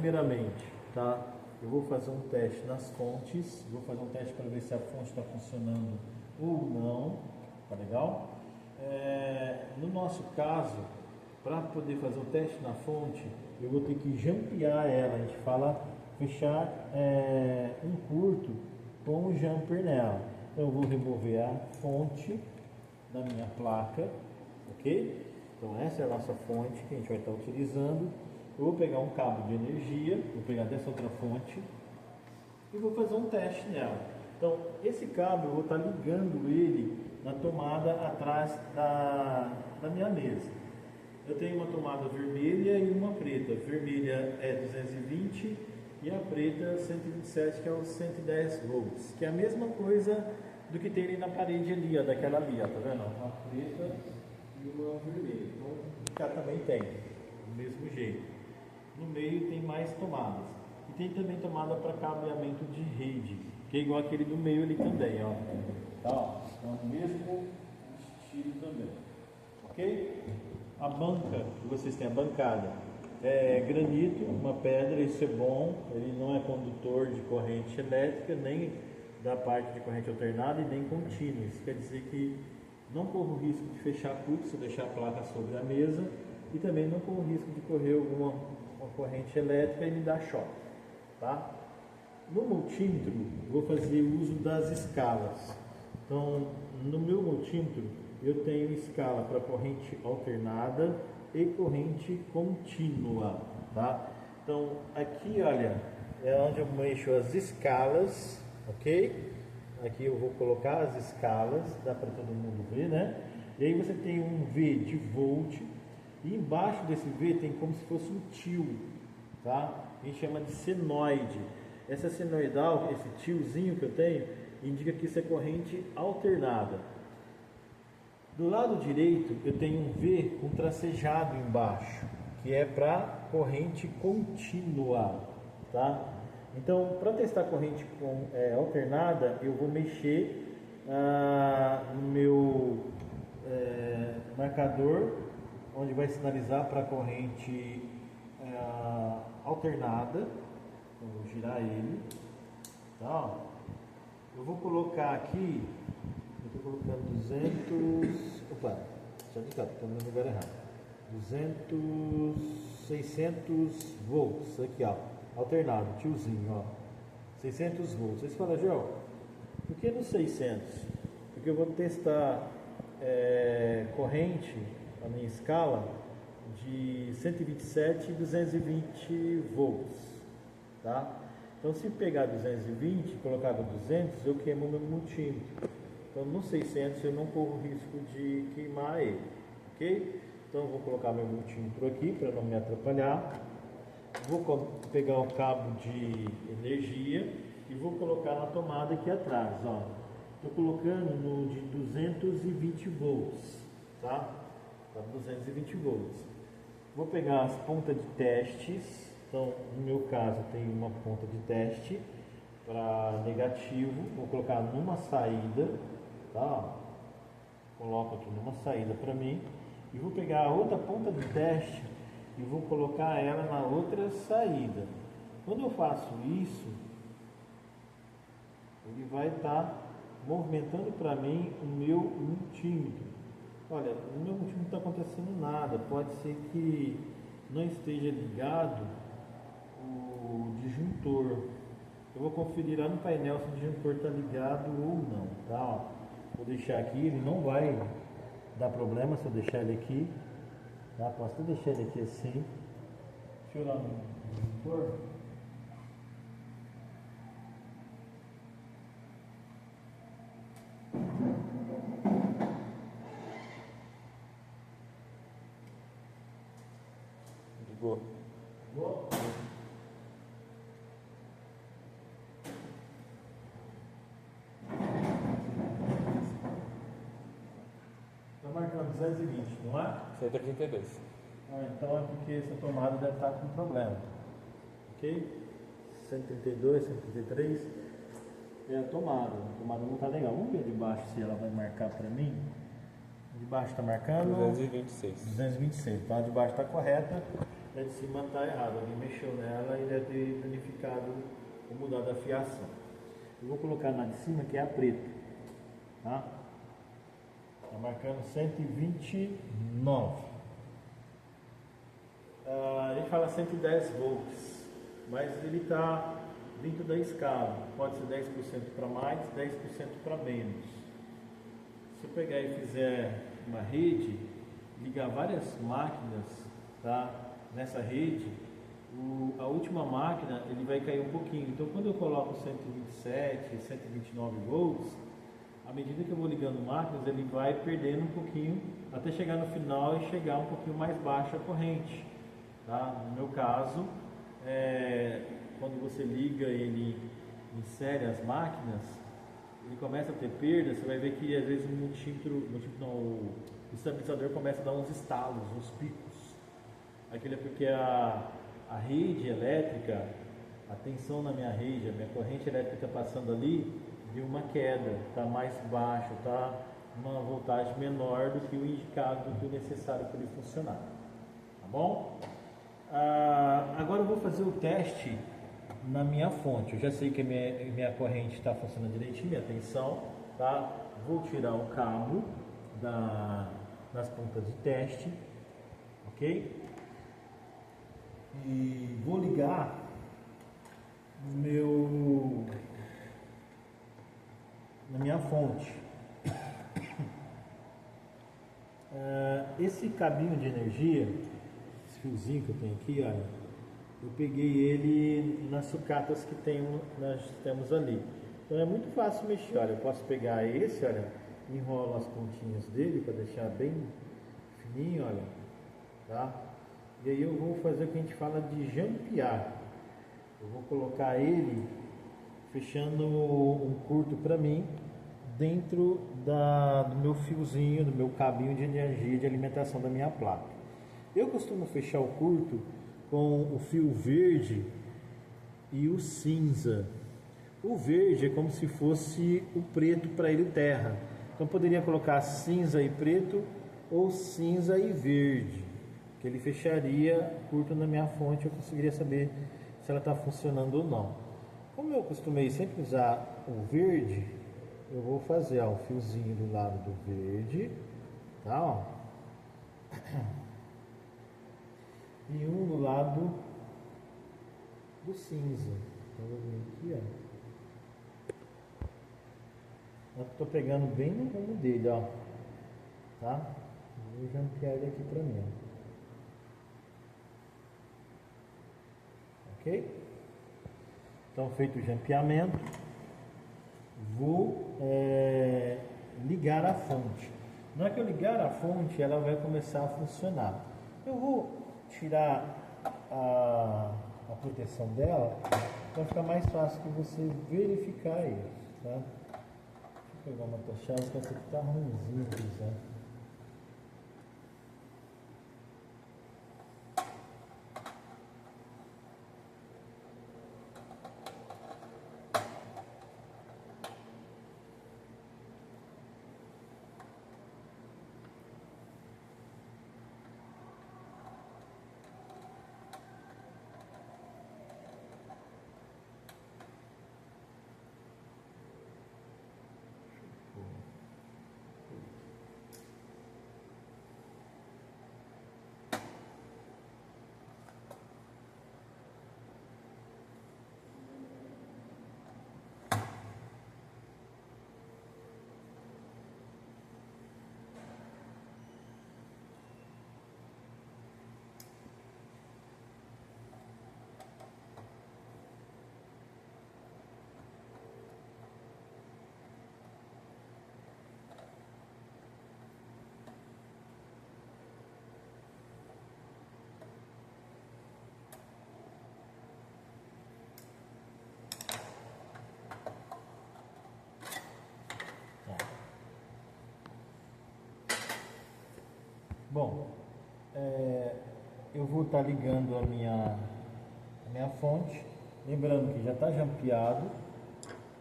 primeiramente, tá? Eu vou fazer um teste nas fontes, vou fazer um teste para ver se a fonte está funcionando ou não, tá legal? No nosso caso, para poder fazer o teste na fonte, eu vou ter que jampear ela, a gente fala fechar um curto com o jumper nela. Então eu vou remover a fonte da minha placa, ok? Então essa é a nossa fonte que a gente vai estar utilizando. Eu vou pegar um cabo de energia, vou pegar dessa outra fonte e vou fazer um teste nela. Então esse cabo eu vou estar ligando ele na tomada atrás da minha mesa. Eu tenho uma tomada vermelha e uma preta. A vermelha é 220 e a preta 127, que é os 110 volts, que é a mesma coisa do que tem ali na parede ali, ó, daquela ali, ó, tá vendo? Uma preta e uma vermelha. Então cá também tem, do mesmo jeito. No meio tem mais tomadas. E tem também tomada para cabeamento de rede, que é igual aquele do meio ali também, ó. Tá, ó. Então, o mesmo estilo também. Ok? A banca que vocês têm, a bancada, é granito, uma pedra, isso é bom. Ele não é condutor de corrente elétrica, nem da parte de corrente alternada e nem contínua. Isso quer dizer que não corro o risco de fechar curto se eu deixar a placa sobre a mesa, e também não corro o risco de correr uma corrente elétrica e me dar choque, tá? No multímetro, vou fazer uso das escalas. Então, no meu multímetro, eu tenho escala para corrente alternada e corrente contínua, tá? Então, aqui, olha, é onde eu mexo as escalas, ok? Aqui eu vou colocar as escalas, dá para todo mundo ver, né? E aí você tem um V de volt, e embaixo desse V tem como se fosse um tio, tá? A gente chama de senoide. Essa senoidal, esse tiozinho que eu tenho, indica que isso é corrente alternada. Do lado direito eu tenho um V com tracejado embaixo, que é para corrente contínua, tá? Então, para testar corrente alternada, eu vou mexer no meu marcador, onde vai sinalizar para corrente alternada. Eu vou girar ele, tá? Eu vou colocar aqui, eu estou colocando 200, opa, só de cá, estou no lugar errado, 600 volts, aqui ó, alternado, tiozinho, ó, 600 volts. Você fala, João, por que no 600? Porque eu vou testar corrente, a minha escala, de 127 e 220 volts, tá? Então, se pegar 220 e colocar 200, eu queimo meu multímetro. Então, no 600 eu não corro risco de queimar ele, ok? Então, eu vou colocar meu multímetro aqui para não me atrapalhar. Vou pegar o cabo de energia e vou colocar na tomada aqui atrás, ó. Estou colocando no de 220 volts, tá? Tá 220 volts. Vou pegar as pontas de testes. Então, no meu caso, tem uma ponta de teste para negativo. Vou colocar numa saída, tá? Coloco aqui numa saída para mim. E vou pegar a outra ponta de teste e vou colocar ela na outra saída. Quando eu faço isso, ele vai estar movimentando para mim o meu multímetro. Olha, no meu multímetro não está acontecendo nada. Pode ser que não esteja ligado o disjuntor. Eu vou conferir lá no painel se o disjuntor está ligado ou não, tá? Ó, vou deixar aqui, ele não vai dar problema se eu deixar ele aqui, tá? Posso até deixar ele aqui assim. Deixa eu olhar no disjuntor. Ligou. Ligou? Está marcando 220, não é? 132. Então é porque essa tomada deve estar com problema. Ok? 132, 133 é a tomada. A tomada não está legal. Vamos ver de baixo se ela vai marcar para mim. De baixo está marcando 226. 226. Então a de baixo está correta. A de cima está errada, alguém mexeu nela e deve ter danificado ou mudado a fiação. Eu vou colocar na de cima, que é a preta, tá? Está marcando 129. A gente fala 110 volts, mas ele está dentro da escala. Pode ser 10% para mais, 10% para menos. Se eu pegar e fizer uma rede, ligar várias máquinas, tá? Nessa rede, a última máquina ele vai cair um pouquinho. Então, quando eu coloco 127, 129 volts, à medida que eu vou ligando máquinas, ele vai perdendo um pouquinho até chegar no final e chegar um pouquinho mais baixa a corrente. Tá? No meu caso, quando você liga e ele insere as máquinas, ele começa a ter perda. Você vai ver que às vezes o estabilizador começa a dar uns estalos, uns picos. Aquilo é porque a rede elétrica, a tensão na minha rede, a minha corrente elétrica passando ali, deu uma queda, está mais baixo, está uma voltagem menor do que o indicado, do que o necessário para ele funcionar. Tá bom? Agora eu vou fazer o teste na minha fonte. Eu já sei que a minha corrente está funcionando direitinho, minha tensão, tá? Vou tirar o cabo das pontas de teste, ok? E vou ligar na minha fonte. Esse cabinho de energia, esse fiozinho que eu tenho aqui, olha, eu peguei ele nas sucatas que nós temos ali. Então é muito fácil mexer. Olha, eu posso pegar esse, olha, enrolo as pontinhas dele para deixar bem fininho, olha, tá? E aí eu vou fazer o que a gente fala de jampear. Eu vou colocar ele fechando um curto para mim dentro do meu fiozinho, do meu cabinho de energia de alimentação da minha placa. Eu costumo fechar o curto com o fio verde e o cinza. O verde é como se fosse o preto para ele terra. Então poderia colocar cinza e preto ou cinza e verde, que ele fecharia curto na minha fonte. Eu conseguiria saber se ela está funcionando ou não. Como eu costumei sempre usar o verde, eu vou fazer o fiozinho do lado do verde, tá? Ó. E um do lado do cinza. Então eu vou vir aqui, ó. Eu tô pegando bem no rumo dele, ó. Tá? Vou jampear ele aqui pra mim, ó. Ok? Então, feito o jampeamento, vou ligar a fonte. Na hora que eu ligar a fonte, ela vai começar a funcionar. Eu vou tirar a proteção dela para ficar mais fácil de você verificar isso, tá? Deixa eu pegar uma tochada, que essa aqui tá ruimzinha, né? Bom, eu vou estar ligando a minha fonte, lembrando que já está jampeado,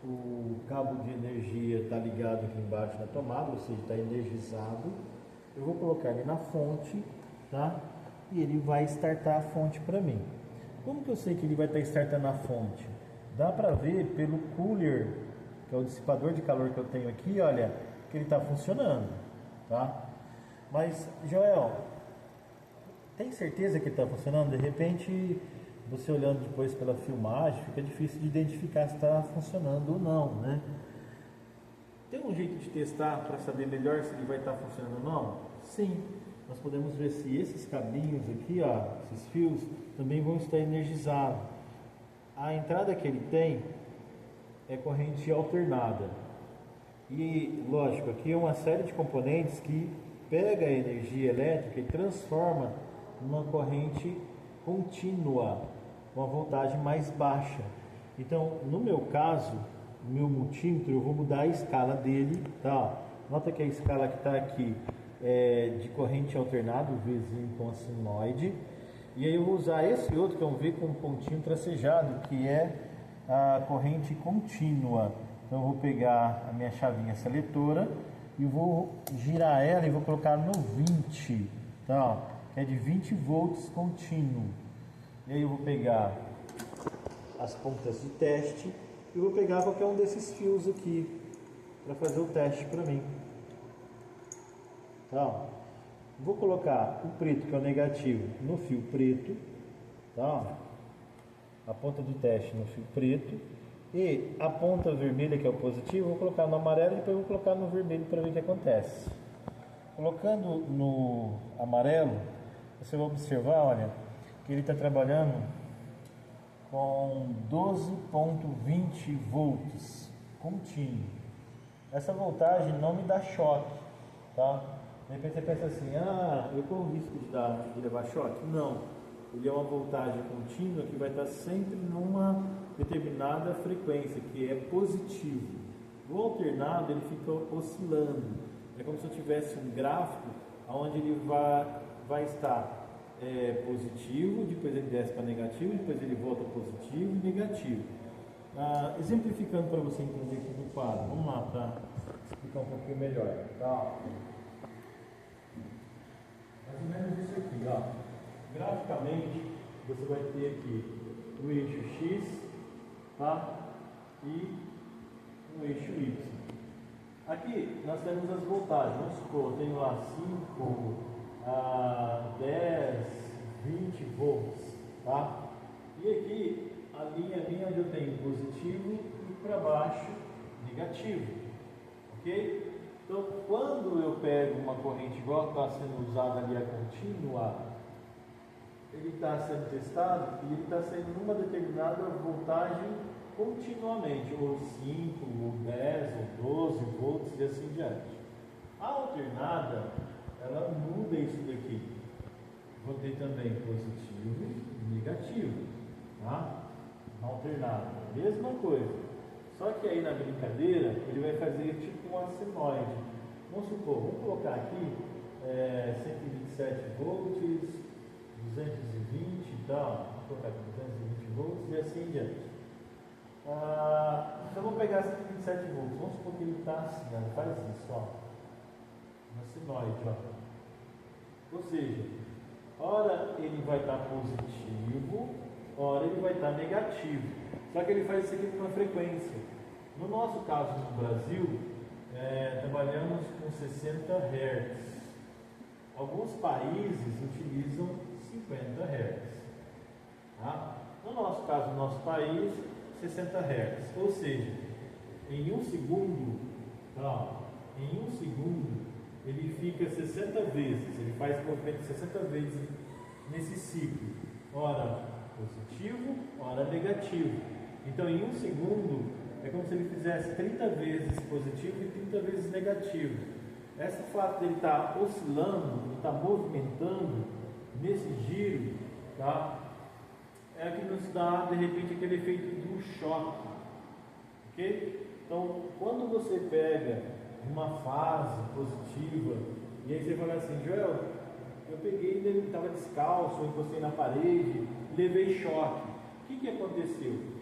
o cabo de energia está ligado aqui embaixo na tomada, ou seja, está energizado. Eu vou colocar ele na fonte, tá? e ele vai startar a fonte para mim. Como que eu sei que ele vai estar startando a fonte? Dá para ver pelo cooler, que é o dissipador de calor que eu tenho aqui, olha, que ele está funcionando, tá? Mas, Joel, tem certeza que está funcionando? De repente, você olhando depois pela filmagem, fica difícil de identificar se está funcionando ou não, né? Tem um jeito de testar para saber melhor se ele vai estar funcionando ou não? Sim, nós podemos ver se esses cabinhos aqui, ó, esses fios, também vão estar energizados. A entrada que ele tem é corrente alternada. E, lógico, aqui é uma série de componentes que pega a energia elétrica e transforma numa corrente contínua, uma voltagem mais baixa. Então, no meu caso, o meu multímetro, eu vou mudar a escala dele, tá? Nota que a escala que está aqui é de corrente alternada, o Vzinho com a sinoide. E aí eu vou usar esse outro, que é um V com um pontinho tracejado, que é a corrente contínua. Então eu vou pegar a minha chavinha seletora e vou girar ela e vou colocar no 20, tá? Que é de 20 volts contínuo. E aí eu vou pegar as pontas de teste e vou pegar qualquer um desses fios aqui para fazer o teste para mim. Tá? Vou colocar o preto, que é o negativo, no fio preto, tá? A ponta do teste no fio preto, e a ponta vermelha, que é o positivo, vou colocar no amarelo e depois vou colocar no vermelho para ver o que acontece. Colocando no amarelo, você vai observar, olha, que ele está trabalhando com 12,20 volts contínuo. Essa voltagem não me dá choque, tá? De repente você pensa assim, eu corro risco de levar choque? Não, ele é uma voltagem contínua que vai estar sempre numa determinada frequência, que é positivo. O alternado ele fica oscilando, é como se eu tivesse um gráfico onde ele vai estar positivo, depois ele desce para negativo, depois ele volta positivo e negativo. Exemplificando para você entender aqui no quadro, vamos lá para explicar um pouquinho melhor, tá? Mais ou menos isso aqui, ó. Graficamente, você vai ter aqui o eixo X, tá? E o eixo Y. Aqui nós temos as voltagens. Vamos supor, eu tenho lá 5, 10, 20 volts, tá? E aqui a linha minha onde eu tenho positivo e para baixo negativo, ok? Então, quando eu pego uma corrente igual está sendo usada ali a contínua, ele está sendo testado e ele está sendo numa determinada voltagem continuamente, ou 5, ou 10, ou 12 volts e assim diante. A alternada, ela muda isso daqui. Vou ter também positivo e negativo, tá? Alternada, mesma coisa. Só que aí na brincadeira ele vai fazer tipo um senoide. Vamos supor, vamos colocar aqui 127 volts, 220 e tal. Vamos colocar aqui 220 volts e assim em diante. Então vamos pegar 127 volts. Vamos supor que ele está assim, ó, faz isso, ó. Uma senoide, ó. Ou seja, ora ele vai estar positivo, ora ele vai estar negativo. Só que ele faz isso aqui com uma frequência. No nosso caso no Brasil, trabalhamos com 60 Hz. Alguns países utilizam 50 Hz. Tá? No nosso caso, no nosso país, 60 Hz. Ou seja, em um segundo, ele fica 60 vezes, ele faz movimento 60 vezes nesse ciclo. Ora positivo, ora negativo. Então, em um segundo, é como se ele fizesse 30 vezes positivo e 30 vezes negativo. Esse fato de ele estar oscilando, ele estar movimentando nesse giro, tá? É o que nos dá, de repente, aquele efeito do choque. Ok? Então, quando você pega uma fase positiva, e aí você fala assim, Joel, eu peguei, ele estava descalço, eu encostei na parede, levei choque. O que aconteceu?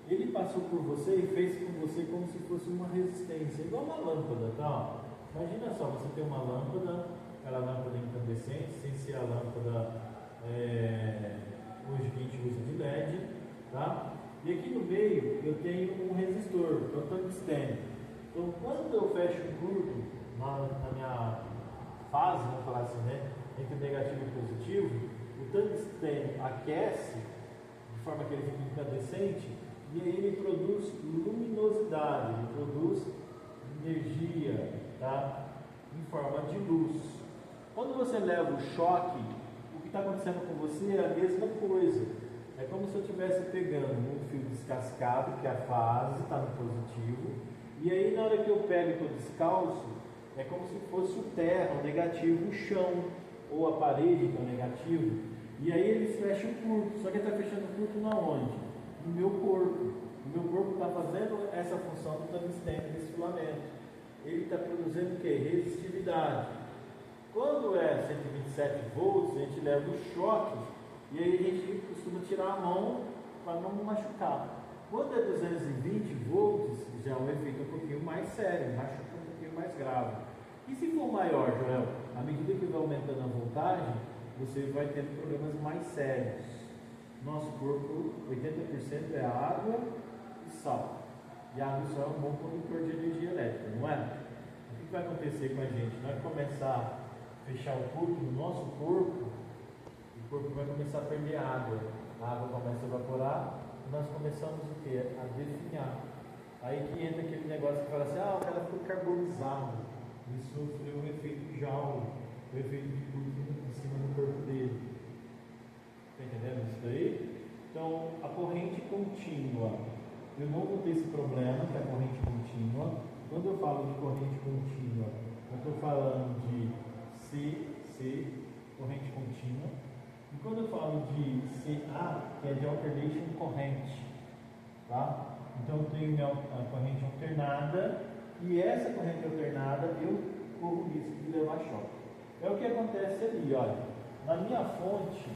Ele passou por você e fez com você como se fosse uma resistência, igual uma lâmpada, tá? Imagina só, você tem uma lâmpada, aquela lâmpada incandescente, sem ser a lâmpada hoje que a gente usa de LED, tá? E aqui no meio eu tenho um resistor, que é o tungstênio. Então quando eu fecho um curto na minha fase, vamos falar assim, né, entre o negativo e o positivo, o tungstênio aquece de forma que ele fica incandescente e aí ele produz luminosidade, ele produz energia, tá? Em forma de luz. Quando você leva o choque, o que está acontecendo com você é a mesma coisa. É como se eu estivesse pegando um fio descascado, que a fase está no positivo, e aí na hora que eu pego e estou descalço, é como se fosse o terra, o negativo, o chão, ou a parede, que é o negativo, e aí eles fecham curto, só que ele está fechando curto na onde? No meu corpo. O meu corpo está fazendo essa função do tungstênio desse filamento. Ele está produzindo o que? Resistividade. Quando é 127 volts, a gente leva o choque e aí a gente costuma tirar a mão para não machucar. Quando é 220 volts, já é um efeito um pouquinho mais sério, machuca um pouquinho mais grave. E se for maior, Joel, à medida que vai aumentando a voltagem, você vai tendo problemas mais sérios. Nosso corpo, 80% é água e sal. E a água e sal é um bom condutor de energia elétrica, não é? O que vai acontecer com a gente? Nós vamos começar a fechar o curto no nosso corpo, o corpo vai começar a perder água. A água começa a evaporar e nós começamos o quê? A definhar. Aí que entra aquele negócio que fala assim, o cara ficou carbonizado. Ele sofreu um efeito Joule, um efeito de curto em cima do corpo dele. Está entendendo isso daí? Então, a corrente contínua. Eu não vou ter esse problema, que é a corrente contínua. Quando eu falo de corrente contínua, eu estou falando de C, corrente contínua. E quando eu falo de CA, que é de alternation corrente, tá? Então eu tenho a corrente alternada, e essa corrente alternada eu corro o risco de levar choque. É o que acontece ali, olha. Na minha fonte,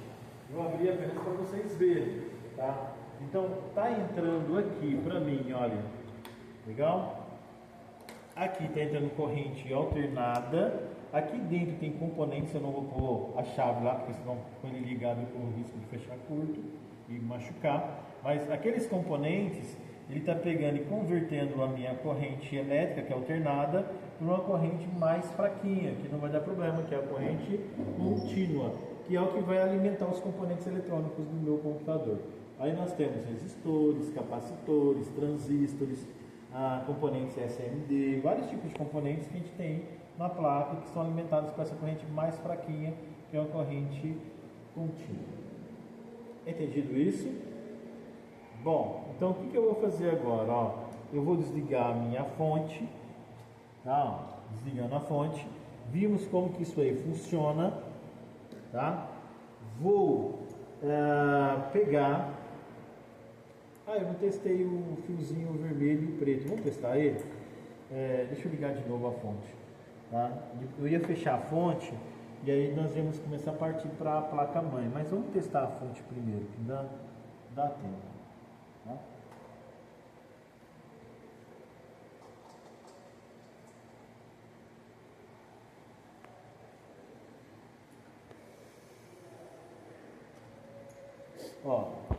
eu abri apenas para vocês verem, tá? Então tá entrando aqui para mim, olha, legal? Aqui está entrando corrente alternada. Aqui dentro tem componentes, eu não vou pôr a chave lá, porque senão com ele ligado eu corro o risco de fechar curto e machucar. Mas aqueles componentes, ele está pegando e convertendo a minha corrente elétrica, que é alternada, para uma corrente mais fraquinha, que não vai dar problema, que é a corrente contínua, que é o que vai alimentar os componentes eletrônicos do meu computador. Aí nós temos resistores, capacitores, transistores, componentes SMD, vários tipos de componentes que a gente tem na placa que são alimentados com essa corrente mais fraquinha, que é uma corrente contínua. Entendido isso? Bom, então o que eu vou fazer agora? Eu vou desligar a minha fonte, tá? Desligando a fonte, vimos como que isso aí funciona, tá? Vou pegar. Eu não testei o fiozinho vermelho e preto. Vamos testar ele? Deixa eu ligar de novo a fonte. Tá? Eu ia fechar a fonte e aí nós íamos começar a partir para a placa-mãe. Mas vamos testar a fonte primeiro, que dá tempo. Tá?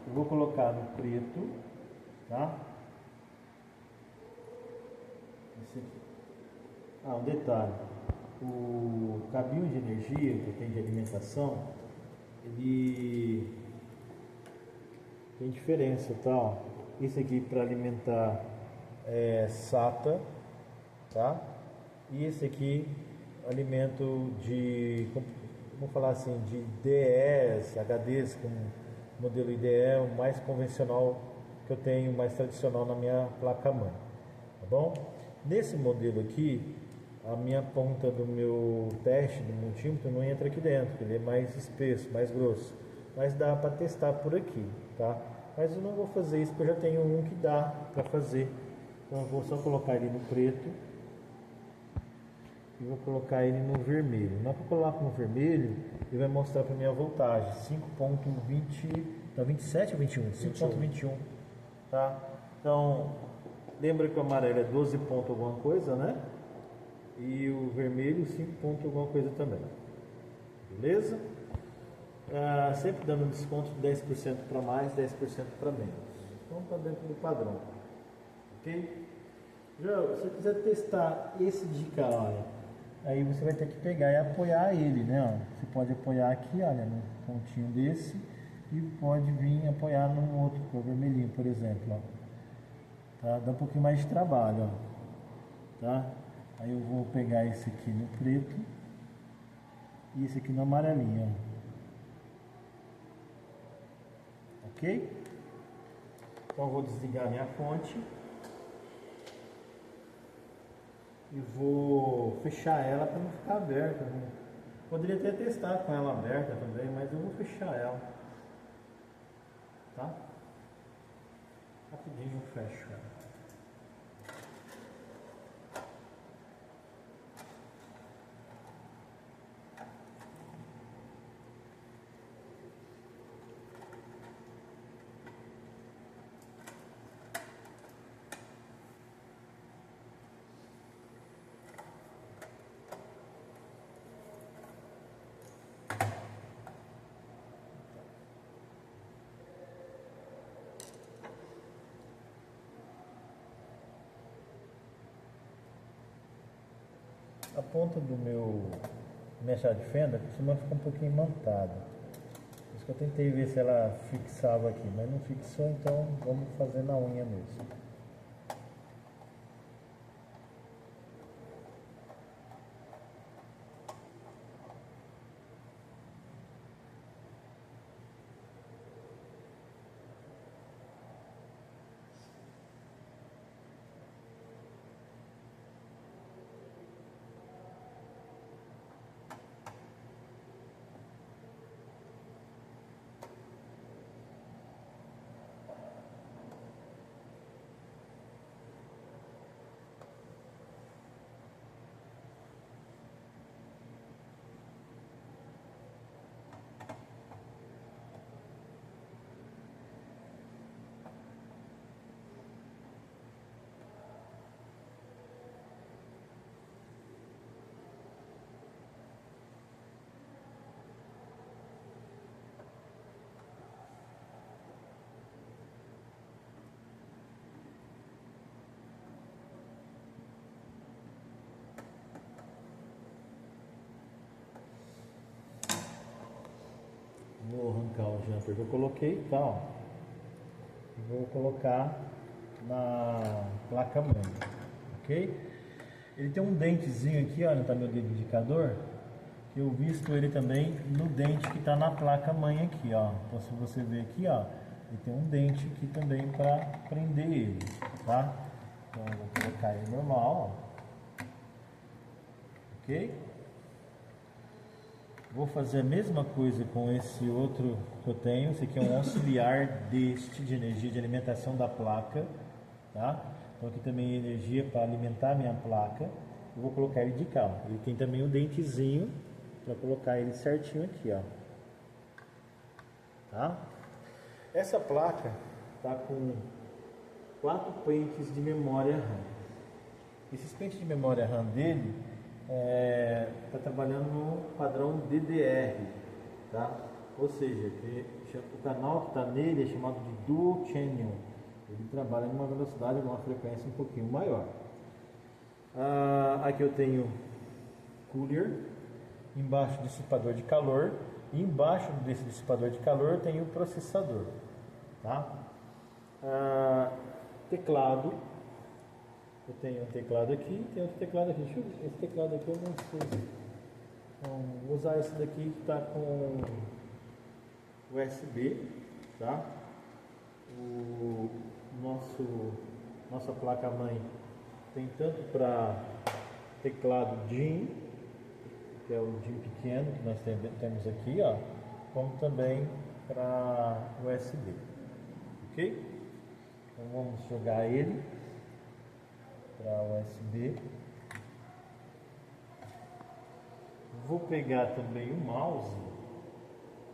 Eu vou colocar no preto, tá? Esse aqui. Um detalhe, o cabinho de energia que tem de alimentação, ele tem diferença, tá? Esse aqui para alimentar SATA, tá? E esse aqui alimento de, vamos falar assim, de DEs, HDs com modelo IDE, o mais convencional que eu tenho, mais tradicional na minha placa-mãe, tá bom? Nesse modelo aqui, a minha ponta do meu teste do multímetro não entra aqui dentro, ele é mais espesso, mais grosso, mas dá para testar por aqui, tá? Mas eu não vou fazer isso porque eu já tenho um que dá para fazer, então eu vou só colocar ele no preto e vou colocar ele no vermelho. Na hora que eu colocar no vermelho, ele vai mostrar para mim a voltagem 27 ou 21? 5.21, tá? Então, lembra que o amarelo é 12 ponto alguma coisa, né? E o vermelho 5 ponto alguma coisa também. Beleza? sempre dando desconto de 10% para mais, 10% para menos. Então está dentro do padrão. Ok? Já, se você quiser testar esse de cá, olha, aí você vai ter que pegar e apoiar ele, né? Ó. Você pode apoiar aqui, olha, no pontinho desse, e pode vir apoiar num outro, que é o vermelhinho, por exemplo. Ó. Tá? Dá um pouquinho mais de trabalho, ó. Tá? Aí eu vou pegar esse aqui no preto e esse aqui no amarelinho, ó. Ok? Então eu vou desligar minha fonte e vou fechar ela para não ficar aberta, né? Poderia até testar com ela aberta também, mas eu vou fechar ela, tá? Rapidinho eu fecho ela. A ponta do minha chave de fenda costuma ficar um pouquinho imantada. Por isso que eu tentei ver se ela fixava aqui, mas não fixou, então vamos fazer na unha mesmo. Vou arrancar o jumper que eu coloquei, tá? Ó. Vou colocar na placa mãe, ok? Ele tem um dentezinho aqui, ó, tá meu dedo indicador, que eu visto ele também no dente que está na placa mãe aqui, ó. Então se você ver aqui, ó, ele tem um dente aqui também para prender ele, tá? Então eu vou colocar ele normal, ó. Ok? Vou fazer a mesma coisa com esse outro que eu tenho. Esse aqui é um auxiliar deste de energia de alimentação da placa, tá? Então aqui também é energia para alimentar a minha placa. Eu vou colocar ele de cá. Ele tem também um dentezinho para colocar ele certinho aqui, ó. Tá? Essa placa tá com 4 pentes de memória RAM. Esses pentes de memória RAM dele está trabalhando no padrão DDR, tá? Ou seja, o canal que está nele é chamado de Dual Channel. Ele trabalha numa velocidade, numa frequência um pouquinho maior. Aqui eu tenho cooler, embaixo dissipador de calor, e embaixo desse dissipador de calor tem o processador, tá? Teclado. Eu tenho um teclado aqui, tem outro teclado aqui. Deixa eu ver. Esse teclado aqui eu não sei. Então, vou usar esse daqui que está com USB, tá? Nossa placa mãe tem tanto para teclado DIN, que é o DIN pequeno que nós temos aqui, ó, como também para USB, ok? Então vamos jogar ele para USB. Vou pegar também o mouse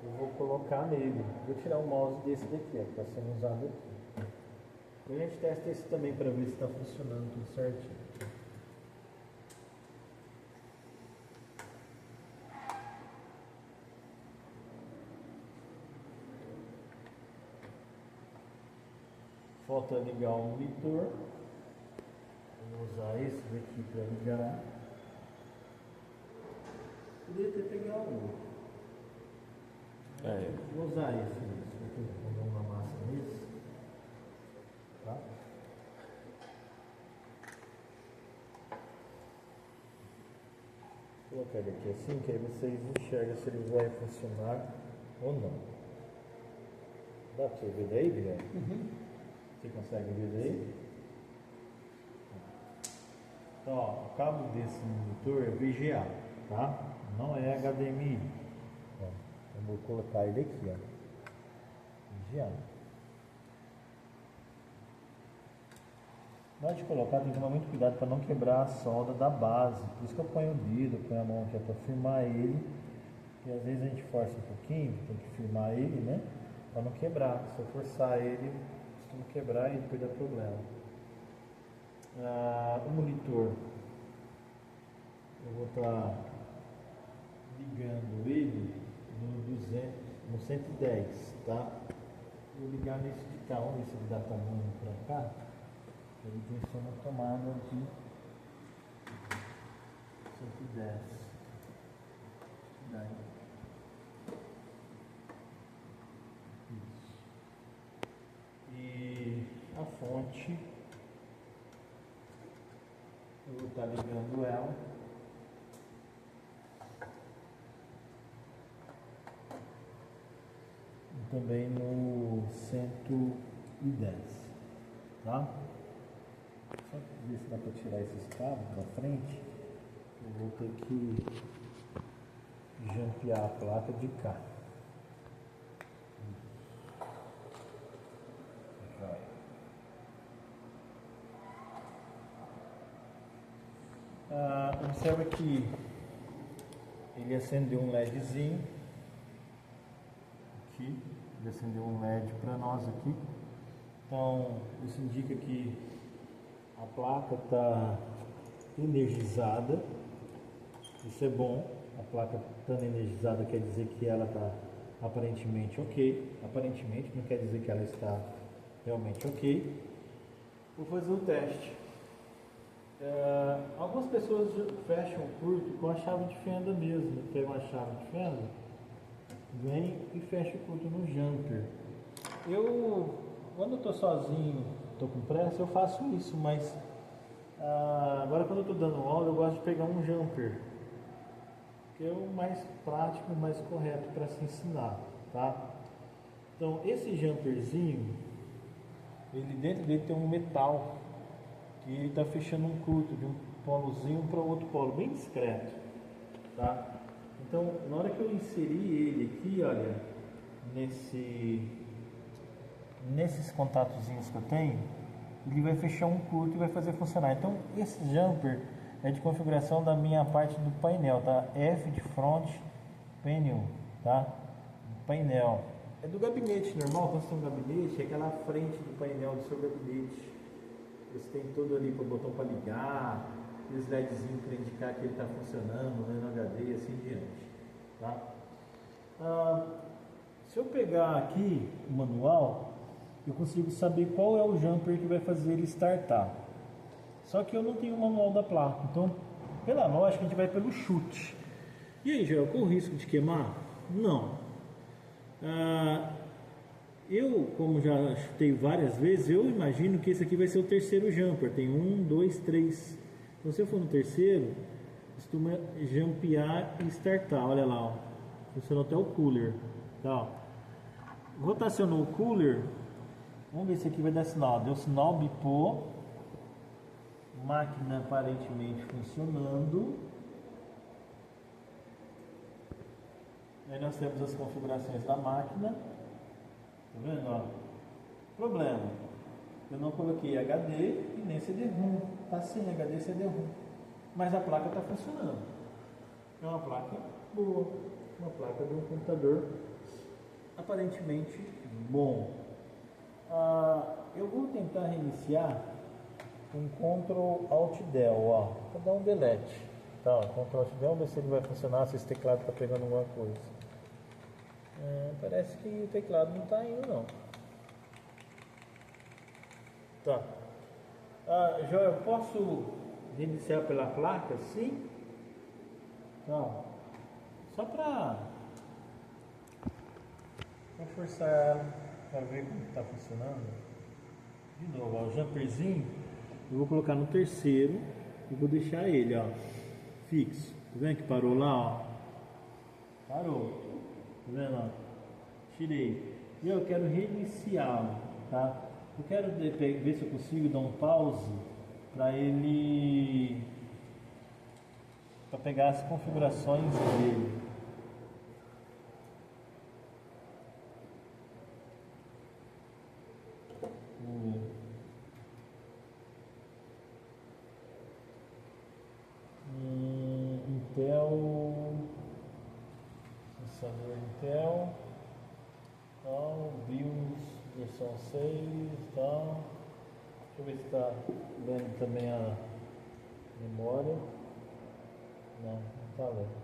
e vou colocar nele. Vou tirar o mouse desse daqui, ó, que está sendo usado aqui. E a gente testa esse também para ver se está funcionando tudo certinho. Falta ligar o monitor. Vou usar esse daqui para ligar. Poderia ter pegado o outro. Vou usar esse aqui. Vou dar uma massa nesse. Tá? Vou colocar ele aqui assim, que aí vocês enxergam se ele vai funcionar ou não. Dá para você ver daí, Guilherme? Você consegue ver daí? Então, ó, o cabo desse monitor é VGA, tá? Não é HDMI. Ó, eu vou colocar ele aqui, ó. VGA. Na hora de colocar, tem que tomar muito cuidado para não quebrar a solda da base. Por isso que eu ponho o dedo, ponho a mão aqui para firmar ele. E às vezes a gente força um pouquinho, tem que firmar ele, né? Para não quebrar. Se eu forçar ele, costuma quebrar e depois dá problema. O monitor, eu vou estar ligando ele no 110, tá? Vou ligar nesse de cá, vamos ver se ele dá tamanho para cá. Ele tem só uma tomada de 110. Daí. Isso. E a fonte, eu vou estar ligando ela. E também no 110, tá? Só ver se dá para tirar esses cabos da frente. Eu vou ter que jampear a placa de cá. Observa que ele acendeu um LEDzinho aqui, ele acendeu um LED para nós aqui. Então isso indica que a placa está energizada. Isso é bom. A placa estando energizada quer dizer que ela está aparentemente ok. Aparentemente não quer dizer que ela está realmente ok. Vou fazer o teste. Algumas pessoas fecham o curto com a chave de fenda mesmo. Pega uma chave de fenda, vem e fecha o curto no jumper. Quando eu estou sozinho, estou com pressa, eu faço isso, mas agora quando eu estou dando aula, eu gosto de pegar um jumper, que é o mais prático, o mais correto para se ensinar, tá? Então esse jumperzinho, ele dentro dele tem um metal que ele está fechando um curto de um polozinho para outro polo, bem discreto, tá? Então na hora que eu inseri ele aqui, olha, nesses contatozinhos que eu tenho, ele vai fechar um curto e vai fazer funcionar. Então esse jumper é de configuração da minha parte do painel, tá? F de front panel, tá? Painel é do gabinete normal. Quando você tem um gabinete, é aquela frente do painel do seu gabinete. Você tem tudo ali para o botão para ligar, aqueles LEDzinhos para indicar que ele está funcionando, né, no HD e assim diante, tá? Se eu pegar aqui o manual, eu consigo saber qual é o jumper que vai fazer ele startar. Só que eu não tenho o manual da placa, então pela lógica a gente vai pelo chute. E aí, Joel, com o risco de queimar? Não. Como já chutei várias vezes, eu imagino que esse aqui vai ser o terceiro jumper. Tem 1, 2, 3. Então, se eu for no terceiro, costuma jumpear e startar. Olha lá, ó. Funcionou até o cooler. Tá, ó. Rotacionou o cooler. Vamos ver se aqui vai dar sinal. Deu sinal, bipou. Máquina aparentemente funcionando. Aí nós temos as configurações da máquina. Tá vendo? Ó? Problema. Eu não coloquei HD e nem CD-ROM. Tá sem HD e CD-ROM. Mas a placa está funcionando. É uma placa boa. Uma placa de um computador aparentemente bom. Eu vou tentar reiniciar com Ctrl Alt Del, ó, para dar um delete. Tá, Ctrl Alt Del, ver se ele vai funcionar, se esse teclado está pegando alguma coisa. Parece que o teclado não está indo não. Tá. Joel, eu posso reiniciar pela placa? Sim? Tá. Só para forçar ela, para ver como está funcionando. De novo, ó, o jumperzinho, eu vou colocar no terceiro e vou deixar ele, ó, fixo. Tá vendo que parou lá, ó? Parou. Tá vendo, ó? Tirei. E eu quero reiniciá-lo, tá? Eu quero ver se eu consigo dar um pause para ele, para pegar as configurações dele. Intel, processador Intel, tal, BIOS versão 6, tal. Deixa eu ver se está lendo também a memória. Não está lendo.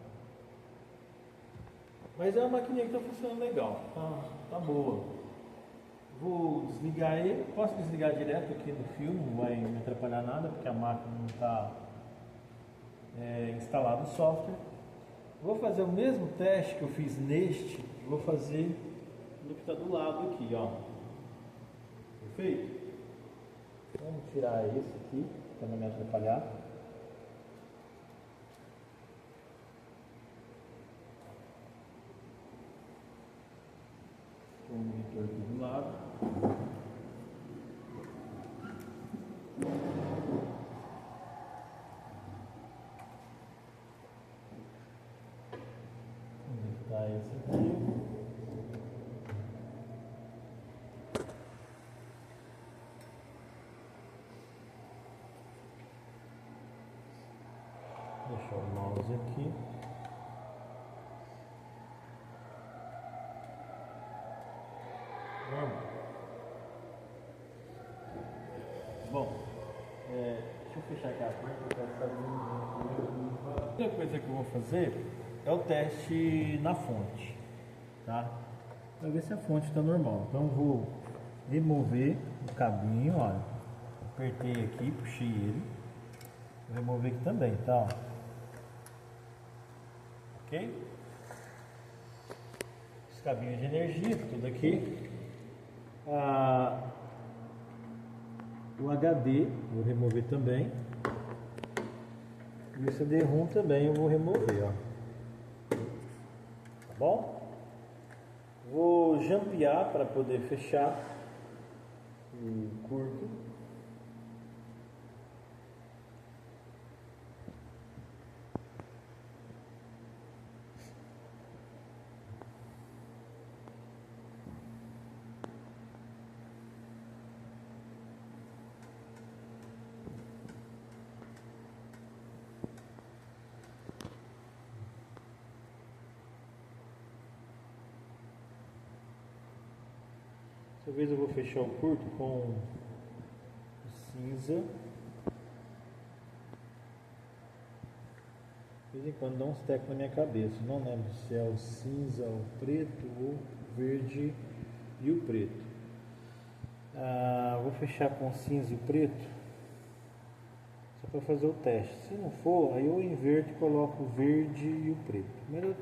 Mas é uma maquininha que está funcionando legal, tá boa. Vou desligar ele, posso desligar direto aqui no fio, não vai me atrapalhar nada, porque a máquina não está instalado o software. Vou fazer o mesmo teste que eu fiz neste, vou fazer no que está do lado aqui, ó. Perfeito? Vamos tirar esse aqui, para não me atrapalhar. O monitor aqui do lado. Vou botar esse aqui. Deixar o mouse aqui. Bom, deixa eu fechar aqui a porta. A primeira coisa que eu vou fazer é o teste na fonte, tá? Para ver se a fonte está normal. Então eu vou remover o cabinho, olha. Apertei aqui, puxei ele. Vou remover aqui também, tá? Ok? Os cabinhos de energia, tudo aqui. O HD, vou remover também. E o CD-ROM também eu vou remover, ó. Tá bom? Vou jampear para poder fechar o curto. Dessa vez eu vou fechar o curto com o cinza. De vez em quando dá uns tecos na minha cabeça. Não lembro se é o cinza, o preto, ou o verde e o preto. Vou fechar com o cinza e o preto só para fazer o teste. Se não for, aí eu inverto e coloco o verde e o preto. Mas eu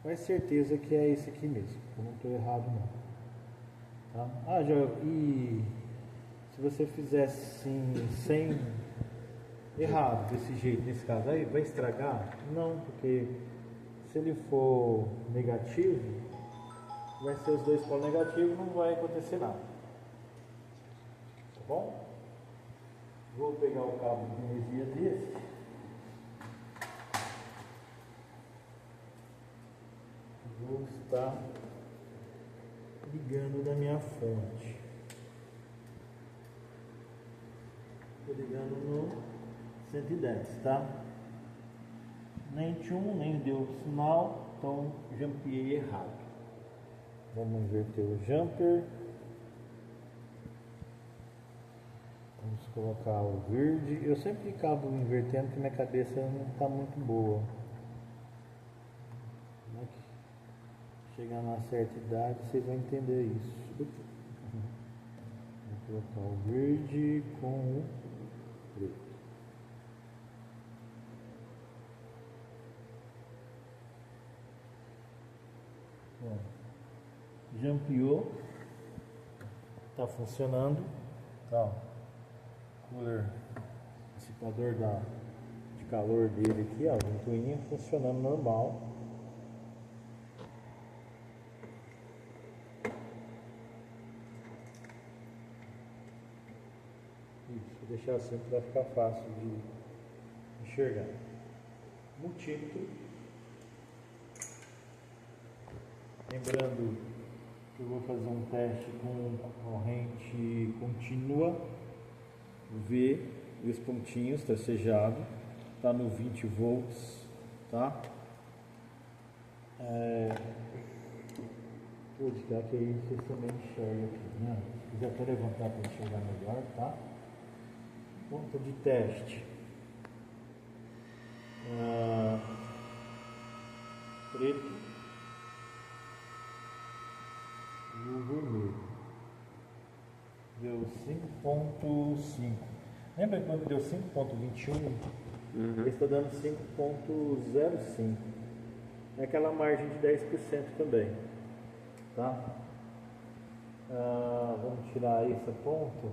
tenho certeza que é esse aqui mesmo. Eu não estou errado não. Tá? Joel, e se você fizesse assim, sem errado, desse jeito, nesse caso, aí vai estragar? Não, porque se ele for negativo, vai ser os dois polos negativos, não vai acontecer nada. Tá bom? Vou pegar o cabo de energia desse. Vou estar ligando da minha fonte. Estou ligando no 110, tá? Nem nem deu sinal, então jumpiei errado. Vamos inverter o jumper. Vamos colocar o verde. Eu sempre acabo invertendo porque minha cabeça não está muito boa. Chegar numa certa idade, vocês vão entender isso. colocar o verde com o preto. Bom, já ampliou, está funcionando, tá, ó, cooler, dissipador de calor dele aqui, ó, ventoinha funcionando normal. Isso, vou deixar assim para ficar fácil de enxergar. Multímetro. Lembrando que eu vou fazer um teste com corrente contínua, ver os pontinhos, tracejado, está no 20 volts, tá? Vou desligar que aí vocês também enxergam aqui, né? Se quiser até levantar para enxergar melhor, tá? Ponto de teste. Preto e o vermelho. Deu 5.5. Lembra quando deu 5.21? Ele está dando 5.05. É aquela margem de 10% também. Tá? Vamos tirar esse ponto.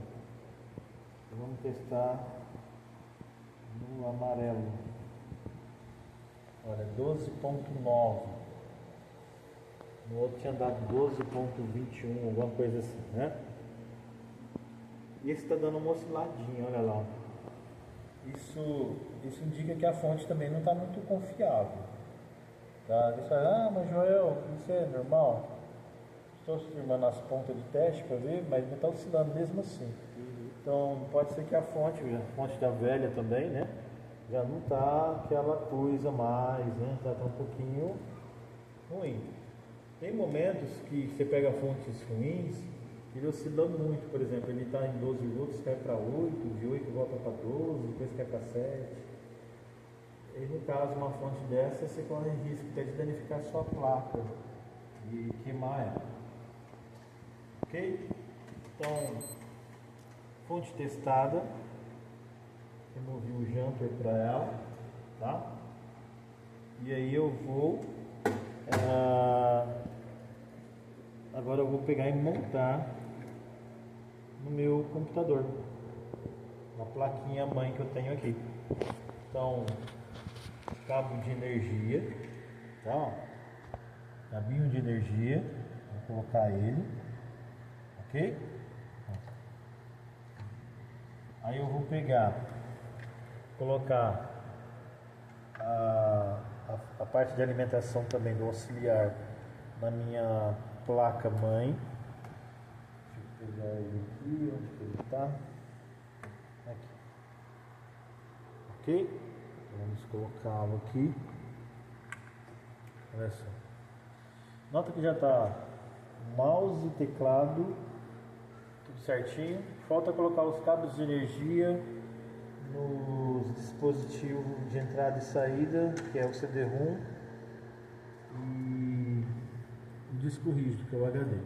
Vamos testar no amarelo. Olha, 12.9. No outro tinha dado 12.21, alguma coisa assim, né? E esse está dando uma osciladinha, olha lá. Isso indica que a fonte também não está muito confiável. Tá? Você fala, mas Joel, isso é normal? Estou firmando as pontas de teste para ver, mas não está oscilando mesmo assim. Então pode ser que a fonte da velha também, né? Já não está aquela coisa mais, né? Está um pouquinho ruim. Tem momentos que você pega fontes ruins, ele oscila muito, por exemplo, ele está em 12 volts, cai para 8, de 8 volta para 12, depois cai para 7. E no caso, uma fonte dessa, você corre risco até de danificar a sua placa e queimar ela. Ok? Então, fonte testada, removi o jumper para ela, tá? E aí eu vou agora eu vou pegar e montar no meu computador, na plaquinha mãe que eu tenho aqui. Então, cabo de energia, tá? Cabinho de energia, vou colocar ele, ok? Aí eu vou colocar a parte de alimentação também do auxiliar na minha placa mãe. Deixa eu pegar ele aqui, onde que ele está? Aqui. Ok? Vamos colocá-lo aqui. Olha só. Nota que já está mouse, teclado, tudo certinho. Falta colocar os cabos de energia nos dispositivos de entrada e saída, que é o CD-ROM e o disco rígido, que é o HD.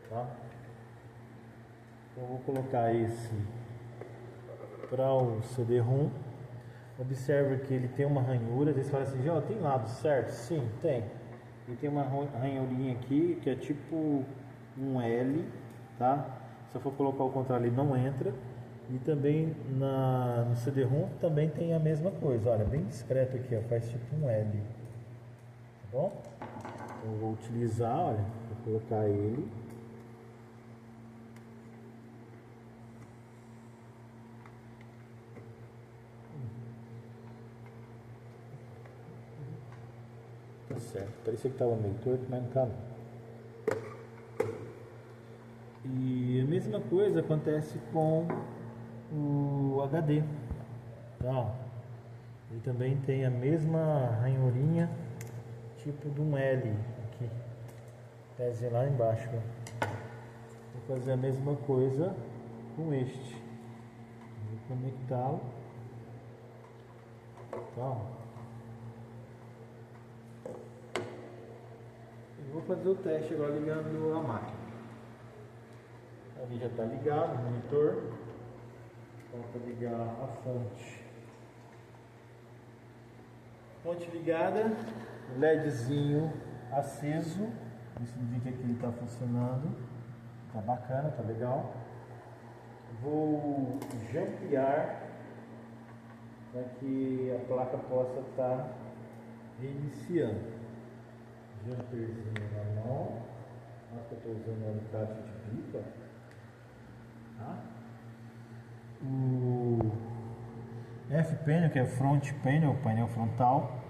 Tá? Então, eu vou colocar esse para o CD-ROM. Observe que ele tem uma ranhura. Às vezes fala assim, já tem lado certo? Sim, tem. Ele tem uma ranhurinha aqui que é tipo um L, tá? Se eu for colocar o contrário, ele não entra. E também no CD-ROM também tem a mesma coisa. Olha, bem discreto aqui, ó, faz tipo um L. Tá bom? Então eu vou utilizar, olha, vou colocar ele. Tá certo. Parecia que estava meio torto, mas não tá não. E a mesma coisa acontece com o HD. Tá? Ele também tem a mesma ranhurinha, tipo de um L aqui. Pezinho lá embaixo. Ó. Vou fazer a mesma coisa com este. Vou conectá-lo. Tá? Vou fazer o teste agora ligando a máquina. Ali já está ligado o monitor. Falta ligar a fonte. Fonte ligada, LEDzinho aceso. Isso indica que ele está funcionando. Tá bacana, tá legal. Vou jampear para que a placa possa estar reiniciando. Jumperzinho na mão. Nossa, eu estou usando um alicate de pipa. Tá? O F-Panel, que é front panel, painel frontal.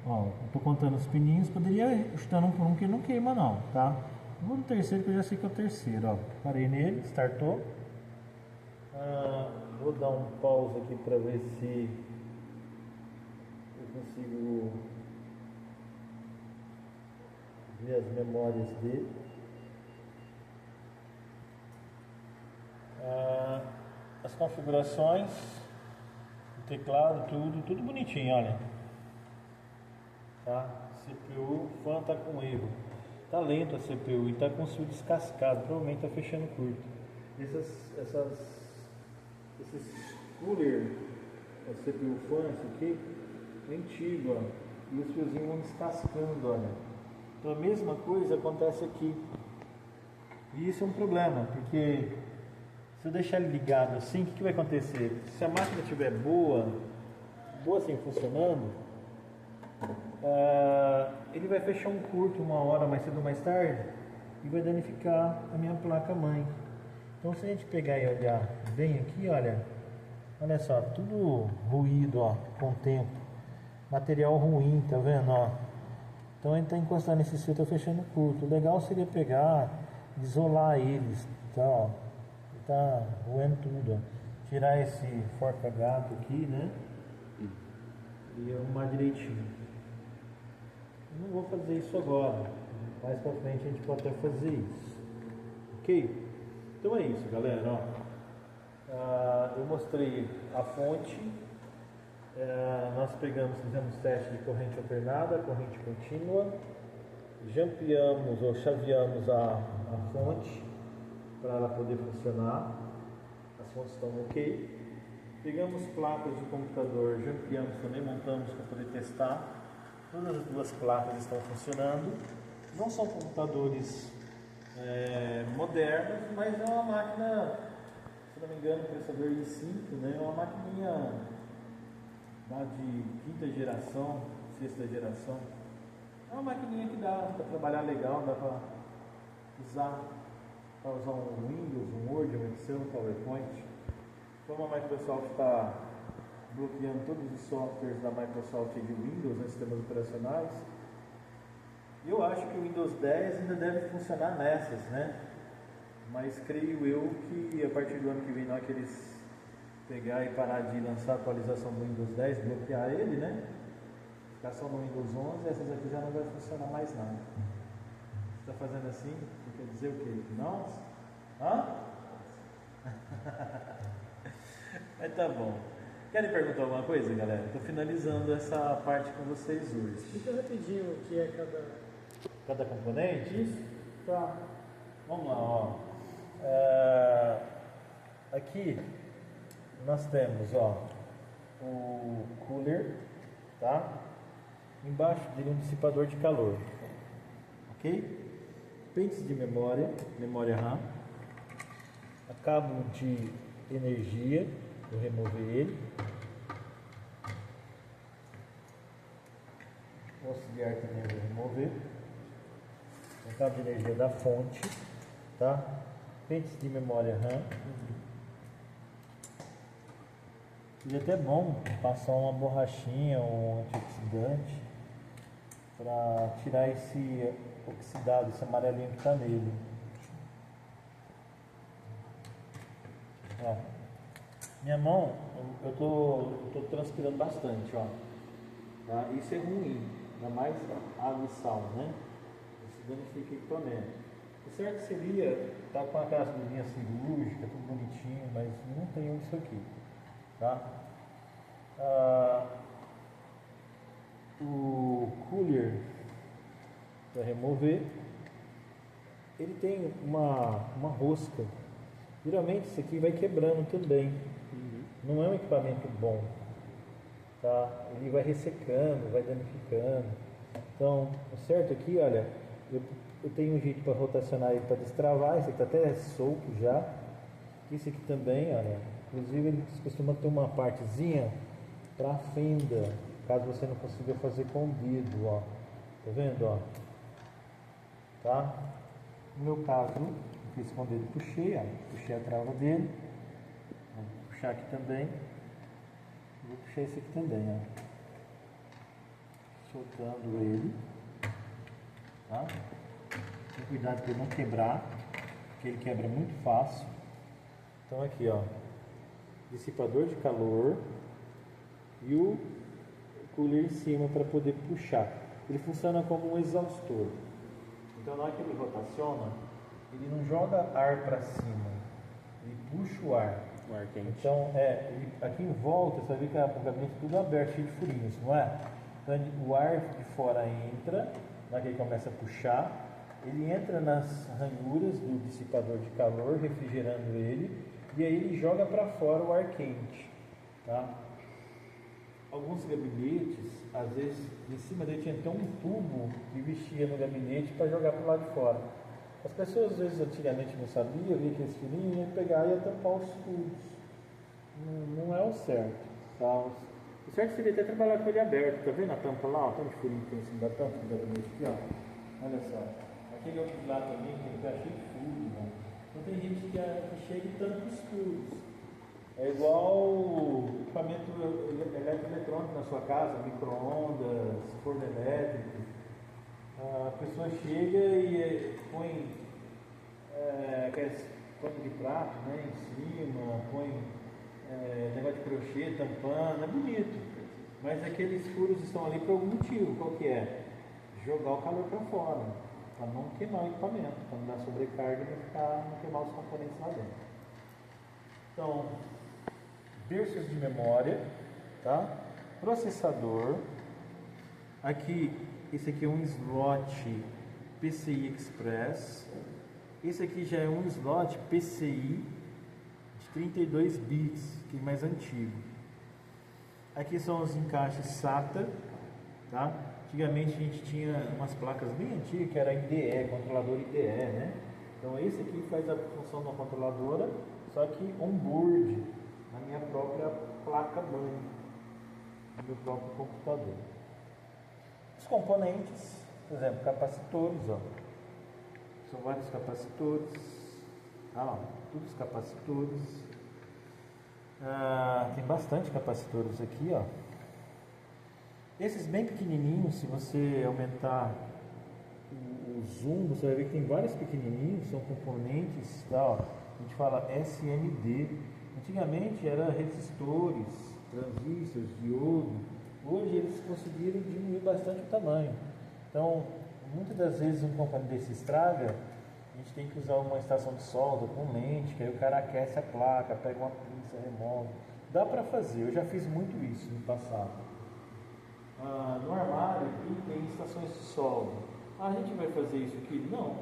Ó, eu estou contando os pininhos, poderia ir chutando um por um que não queima não, tá? Vou no terceiro, que eu já sei que é o terceiro, ó. Parei nele, startou. Vou dar um pause aqui para ver se eu consigo ver as memórias dele. As configurações, o teclado, tudo bonitinho, olha. Tá? CPU, o fan tá com erro. Tá lento a CPU e tá com o fio descascado, provavelmente tá fechando curto. Esses cooler, a CPU fan, isso aqui, é antigo, ó. E os fiozinhos vão descascando, olha. Então a mesma coisa acontece aqui. E isso é um problema, porque se eu deixar ele ligado assim, o que vai acontecer? Se a máquina estiver boa assim, funcionando, ele vai fechar um curto uma hora mais cedo ou mais tarde e vai danificar a minha placa mãe. Então se a gente pegar e olhar bem aqui, olha só, tudo ruído, ó, com o tempo, material ruim, tá vendo, ó? Então ele está encostando nesse fio, tá fechando curto. O legal seria pegar, isolar eles, tá, ó, tá roendo tudo, ó. Tirar esse forca-gato aqui, né, e arrumar direitinho. Eu não vou fazer isso agora, mais pra frente a gente pode até fazer isso, ok? Então é isso, galera, ó. Eu mostrei a fonte, nós fizemos teste de corrente alternada, corrente contínua, jampeamos ou chaveamos a fonte para ela poder funcionar, as fontes estão ok. Pegamos placas de computador, jampeamos também, montamos para poder testar. Todas as duas placas estão funcionando. Não são computadores modernos, mas é uma máquina, se não me engano, processador i5, né? É uma maquininha de quinta geração, sexta geração. É uma maquininha que dá para trabalhar legal, dá para usar um Windows, um Word, um Excel, um PowerPoint. Como a Microsoft está bloqueando todos os softwares da Microsoft de Windows, né, sistemas operacionais, eu acho que o Windows 10 ainda deve funcionar nessas, né? Mas creio eu que a partir do ano que vem, na hora que eles pegar e parar de lançar a atualização do Windows 10, bloquear ele, né? Ficar só no Windows 11, essas aqui já não vai funcionar mais nada. Você está fazendo assim? Quer dizer o quê? Não? Hã? Mas tá bom. Querem perguntar alguma coisa, galera? Estou finalizando essa parte com vocês hoje. Explica rapidinho o que é cada componente? Isso. Tá. Vamos lá, ó. Aqui nós temos, ó, o cooler, tá? Embaixo dele um dissipador de calor, ok? Pentes de memória RAM, a cabo de energia, vou remover ele, o auxiliar também vou remover, o cabo de energia da fonte, tá? Pentes de memória RAM. Seria até bom passar uma borrachinha ou um antioxidante para tirar esse oxidado, esse amarelinho que está nele. Ó, minha mão, eu tô transpirando bastante, ó. Tá? Isso é ruim, ainda mais água e sal, né? Isso danifica o equipamento. O certo seria estar com aquelas luvinhas cirúrgicas, tudo bonitinho, mas não tenho isso aqui, tá? O cooler, para remover, ele tem uma rosca Geralmente isso aqui vai quebrando também. Não é um equipamento bom, tá? Ele vai ressecando, vai danificando. Então, o certo aqui, olha, eu tenho um jeito para rotacionar ele para destravar. Esse aqui está até solto já. Esse aqui também, olha, inclusive ele costuma ter uma partezinha para fenda, caso você não consiga fazer com o dedo, ó. Tá vendo, ó? Tá? No meu caso, eu fiz com o dedo, puxei, ó, puxei a trava dele. Vou puxar aqui também. Vou puxar esse aqui também, ó. Soltando ele, tá? Tem cuidado para ele não quebrar, porque ele quebra muito fácil. Então aqui, ó, dissipador de calor e o cooler em cima para poder puxar. Ele funciona como um exaustor. Então na hora que ele rotaciona, ele não joga ar para cima, ele puxa o ar. O ar quente. Então aqui em volta você vai ver que o gabinete é tudo aberto, cheio de furinhos, não é? Então o ar de fora entra, na hora que ele começa a puxar, ele entra nas ranhuras do dissipador de calor, refrigerando ele, e aí ele joga para fora o ar quente, tá? Alguns gabinetes, às vezes, em cima dele tinha até um tubo que vestia no gabinete para jogar para o lado de fora. As pessoas, às vezes, antigamente não sabiam, via aqueles fininhos, ia pegar e ia tampar os tubos. Não é o certo, tá? O certo seria até trabalhar com ele aberto, tá vendo a tampa lá? Ó, tanto de furinho que tem em cima da tampa do gabinete aqui, ó. Olha só. Aquele outro de lá também, que tá cheio de furo, né? Então tem gente que chega e tampa os furos. É igual equipamento eletroeletrônico na sua casa, micro-ondas, forno elétrico. A pessoa chega e põe pano de prato, né, em cima, põe negócio de crochê, tampando, é bonito. Mas aqueles furos estão ali por algum motivo. Qual que é? Jogar o calor para fora, para não queimar o equipamento, para não dar sobrecarga e não queimar os componentes lá dentro. Então, berços de memória, tá? Processador. Aqui, esse aqui é um slot PCI Express. Esse aqui já é um slot PCI de 32 bits, que é mais antigo. Aqui são os encaixes SATA, tá? Antigamente a gente tinha umas placas bem antigas que era IDE, controlador IDE, né? Então esse aqui faz a função da controladora, só que on-board, na minha própria placa-mãe, no meu próprio computador. Os componentes, por exemplo, capacitores, ó. São vários capacitores, tá? Todos os capacitores. Tem bastante capacitores aqui, ó. Esses bem pequenininhos, se você aumentar o zoom, você vai ver que tem vários pequenininhos, são componentes, tá? Ó. A gente fala SMD. Antigamente era resistores, transistores, diodo. Hoje eles conseguiram diminuir bastante o tamanho. Então, muitas das vezes um componente desse estraga, a gente tem que usar uma estação de solda com lente, que aí o cara aquece a placa, pega uma pinça, remove. Dá para fazer, eu já fiz muito isso no passado. No armário aqui tem estações de solda. A gente vai fazer isso aqui? Não.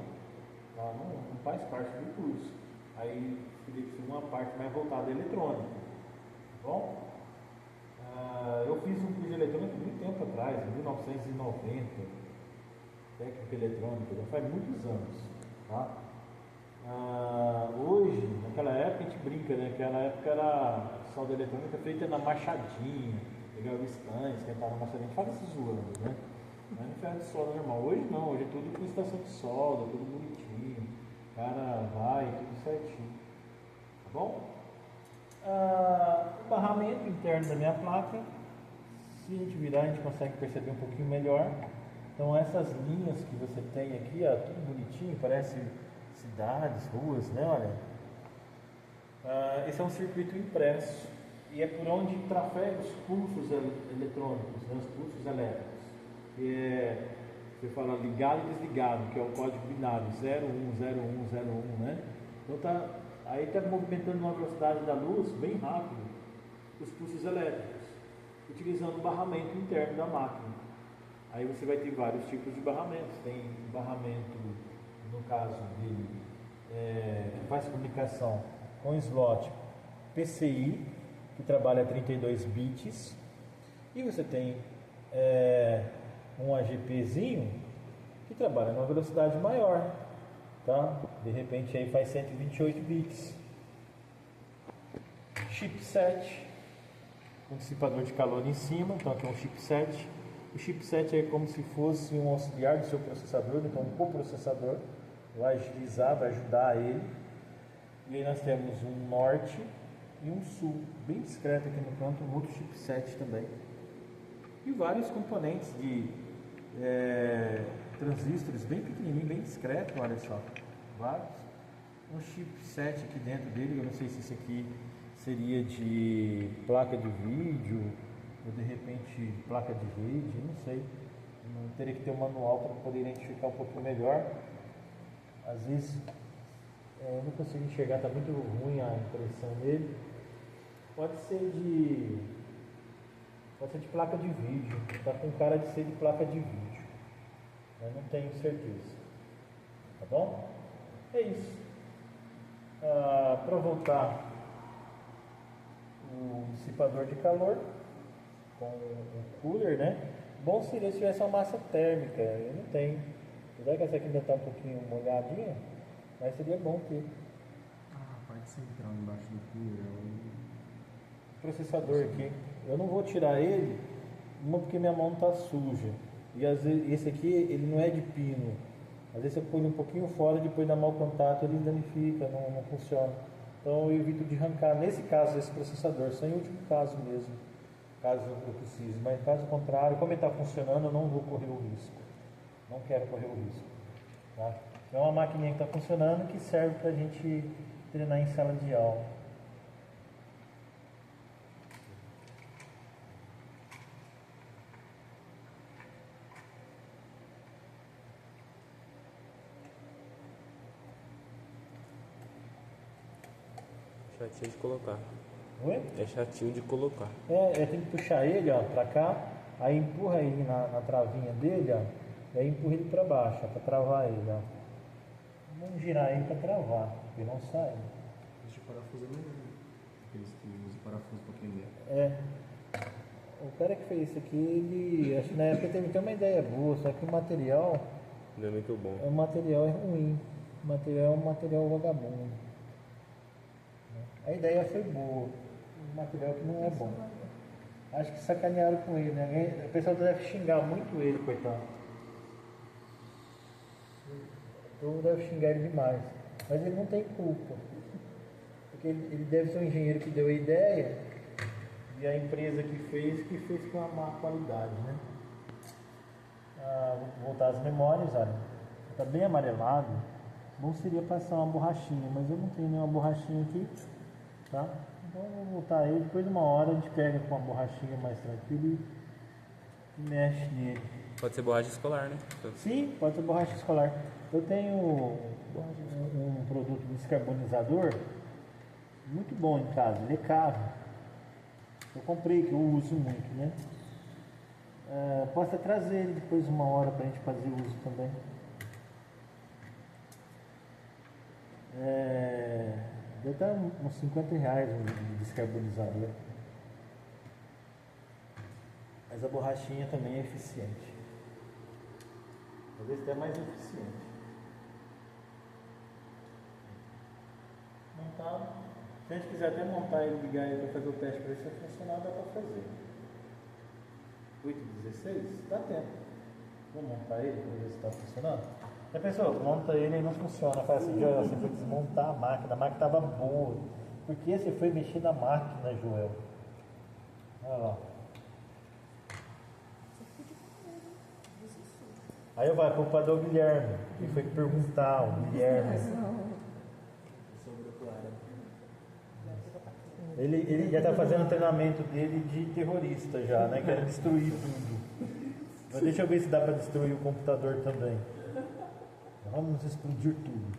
Não faz parte do curso. Aí teria que ser uma parte mais voltada à eletrônica. Tá bom? Eu fiz um curso de eletrônica muito tempo atrás, em 1990. Técnica eletrônica, já faz muitos anos. Tá? Hoje, naquela época a gente brinca, né? Naquela época era solda eletrônica feita na machadinha, pegava o stand, esquentava na machadinha, a gente fala isso zoando, né? Mas não ferro de solda normal. Hoje não, hoje é tudo com estação de solda, tudo bonitinho, o cara vai, tudo certinho. Tá bom? O barramento interno da minha placa, se a gente virar, a gente consegue perceber um pouquinho melhor. Então essas linhas que você tem aqui, ó, tudo bonitinho, parece cidades, ruas, né? Olha. Esse é um circuito impresso e é por onde trafega os pulsos eletrônicos, né? Os pulsos elétricos. Você fala ligado e desligado, que é o código binário 010101, né? Então aí está movimentando uma velocidade da luz bem rápido os pulsos elétricos, utilizando o barramento interno da máquina. Aí você vai ter vários tipos de barramentos. Tem barramento, no caso dele, que faz comunicação com slot PCI, que trabalha 32 bits, e você tem um AGPzinho que trabalha numa velocidade maior, tá? De repente aí faz 128 bits. Chipset, um dissipador de calor em cima, então aqui é um chipset. O chipset é como se fosse um auxiliar do seu processador, então um coprocessador, vai agilizar, vai ajudar ele. E aí nós temos um norte e um sul, bem discreto aqui no canto, um outro chipset também. E vários componentes de transistores bem pequenininho, bem discreto, olha só. Vários. Um chipset aqui dentro dele, eu não sei se isso aqui seria de placa de vídeo ou de repente placa de rede, não sei. Não teria que ter um manual para poder identificar um pouquinho melhor. Às vezes eu não consigo enxergar, está muito ruim a impressão dele. Pode ser de placa de vídeo, está com cara de ser de placa de vídeo, mas não tenho certeza. Tá bom? É isso. Para voltar, o dissipador de calor com o cooler, né? Bom seria se tivesse uma massa térmica, eu não tenho. Apesar que essa aqui ainda está um pouquinho molhadinha, mas seria bom ter. A parte central embaixo do cooler O processador aqui, eu não vou tirar ele, uma porque minha mão está suja. E às vezes esse aqui ele não é de pino. Às vezes eu ponho um pouquinho fora, depois dá mau contato, ele danifica, não funciona. Então eu evito de arrancar, nesse caso, esse processador, só em último caso mesmo, caso eu precise. Mas caso contrário, como ele está funcionando, eu não vou correr o risco. Não quero correr o risco. Tá? É uma maquininha que está funcionando que serve para a gente treinar em sala de aula. Chatinho de colocar. Oi? É chatinho de colocar. Tem que puxar ele, ó, pra cá, aí empurra ele na travinha dele, ó, e aí empurra ele pra baixo, ó, pra travar ele, ó. Vamos girar ele pra travar, porque não sai. Deixa o parafuso melhor, né? Aqueles que usam parafuso pra prender. O cara que fez isso aqui, ele, acho que na época teve até uma ideia boa, só que o material, Não é muito bom. o material é ruim, o material é um material vagabundo. A ideia foi boa, o material que não é bom. Acho que sacanearam com ele, né? O pessoal deve xingar muito ele, coitado. Todo deve xingar ele demais. Mas ele não tem culpa. Porque ele deve ser um engenheiro que deu a ideia e a empresa que fez com uma má qualidade, né? Vou voltar às memórias, olha. Está bem amarelado. Bom seria passar uma borrachinha, mas eu não tenho nenhuma borrachinha aqui. Tá? Então vou voltar ele, depois de uma hora a gente pega com uma borrachinha mais tranquila e mexe nele. Pode ser borracha escolar, né? Sim, pode ser borracha escolar. Eu tenho um produto descarbonizador muito bom em casa, ele é caro. Eu comprei, que eu uso muito, né? Posso até trazer ele depois de uma hora para a gente fazer uso também. Deve dar uns R$50 um descarbonizador. Mas a borrachinha também é eficiente. Talvez até mais eficiente. Montado. Se a gente quiser até montar ele, ligar ele para fazer o teste para ver se vai funcionar, dá para fazer. 8h16? Dá tempo. Vou montar ele para ver se está funcionando. Já pensou? Monta ele e não funciona. Faz assim, Joel, você foi desmontar a máquina estava boa. Por que você foi mexer na máquina, Joel? Olha lá. Aí vai, a culpa é do Guilherme. Ele foi perguntar, o Guilherme. Ele já está fazendo o treinamento dele de terrorista já, né? Quer destruir tudo. Mas deixa eu ver se dá para destruir o computador também. Vamos explodir tudo.